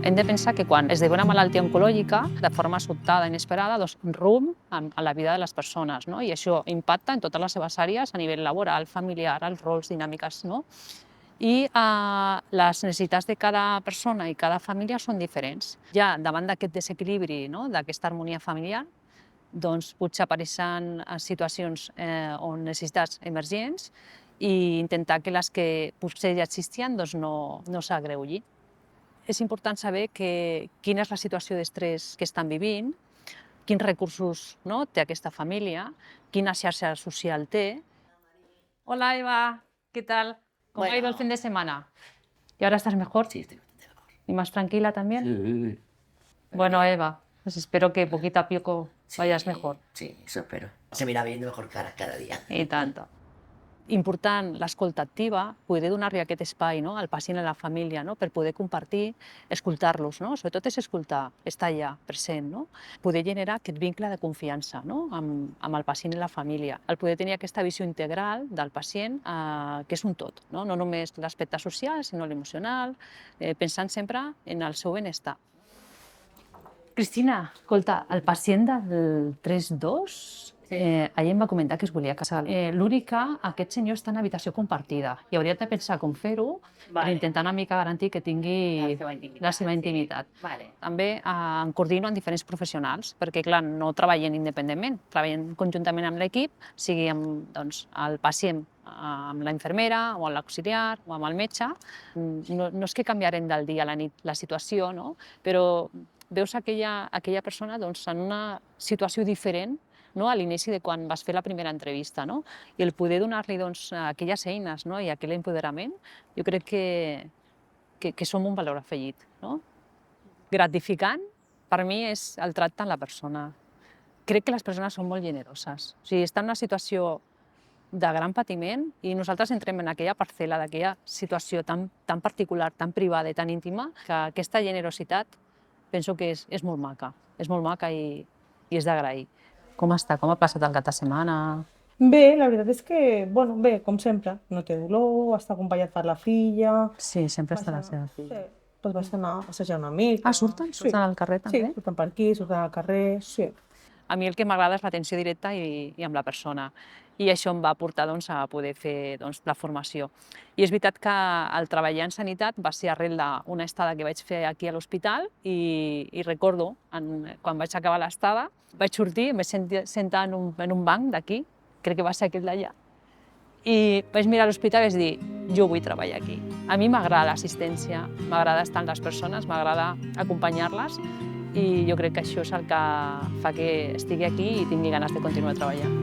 Hem de pensar que quan esdevé una malaltia oncològica, de forma sobtada, inesperada, doncs rumb a la vida de les persones, no? I això impacta en totes les seves àrees a nivell laboral, familiar, els rols, dinàmiques, no? I les necessitats de cada persona i cada família són diferents. Ja davant d'aquest desequilibri, no? D'aquesta harmonia familiar, doncs potser apareixen situacions o necessitats emergents i intentar que les que potser ja existien doncs no s'agreugi. És important saber quina és la situació d'estrès que estan vivint, quins recursos, no, té aquesta família, quina xarxa social té. Hola Eva, ¿qué tal? ¿Cómo ha ido el fin de semana? ¿Y ahora estás mejor? Sí, estoy bastante mejor. ¿Y más tranquila también? Sí. Bueno, Eva, pues espero que poquito a poco vayas mejor. Sí, eso espero. Se me irá viendo mejor cada día. I tant. Important l'escolta activa, poder donar-li aquest espai, no, al pacient i a la família, no, per poder compartir, escoltar-los, no? Sobretot és escoltar, estar allà, present, no? Poder generar aquest vincle de confiança, no, amb el pacient i la família. El poder tenir aquesta visió integral del pacient, que és un tot, no només l'aspecte social, sinó l'emocional, pensant sempre en el seu benestar. Cristina, escolta, el pacient del 3-2, ahir em va comentar que es volia casar. L'únic que aquest senyor està en habitació compartida i hauria de pensar com fer-ho per intentar una mica garantir que tingui la seva intimitat. També em coordino amb diferents professionals, perquè clar, no treballen independentment, treballen conjuntament amb l'equip, sigui amb el pacient, amb la infermera o amb l'auxiliar o amb el metge. No és que canviarem del dia a la nit la situació, no? Però veus aquella persona en una situació diferent, no, a l'inici de quan vas fer la primera entrevista, no? I el poder donar-li aquelles eines, no, i aquell empoderament, jo crec que som un valor afegit, no? Gratificant, per mi, és el tracte amb la persona. Crec que les persones són molt generoses. O sigui, estan en una situació de gran patiment i nosaltres entrem en aquella parcel·la d'aquella situació tan particular, tan privada i tan íntima, que aquesta generositat penso que és molt maca i és d'agrair. Com està? Com ha passat el cap de setmana? Bé, la veritat és que, bueno, bé, com sempre, no té dolor, està acompanyat per la filla. Sí, sempre està la seva filla. Sí, doncs vaig anar a passejar una mica. Ah, surten? Surten al carrer també? Sí, surten per aquí, surten al carrer, sí. A mi el que m'agrada és l'atenció directa i amb la persona. I això em va portar a poder fer la formació. I és veritat que el treballar en sanitat va ser arrel d'una estada que vaig fer aquí a l'hospital i recordo, quan vaig acabar l'estada, vaig sortir, em vaig sentar en un banc d'aquí, crec que va ser aquell d'allà, i vaig mirar l'hospital i vaig dir, jo vull treballar aquí. A mi m'agrada l'assistència, m'agrada estar amb les persones, m'agrada acompanyar-les i jo crec que això és el que fa que estigui aquí i tingui ganes de continuar treballant.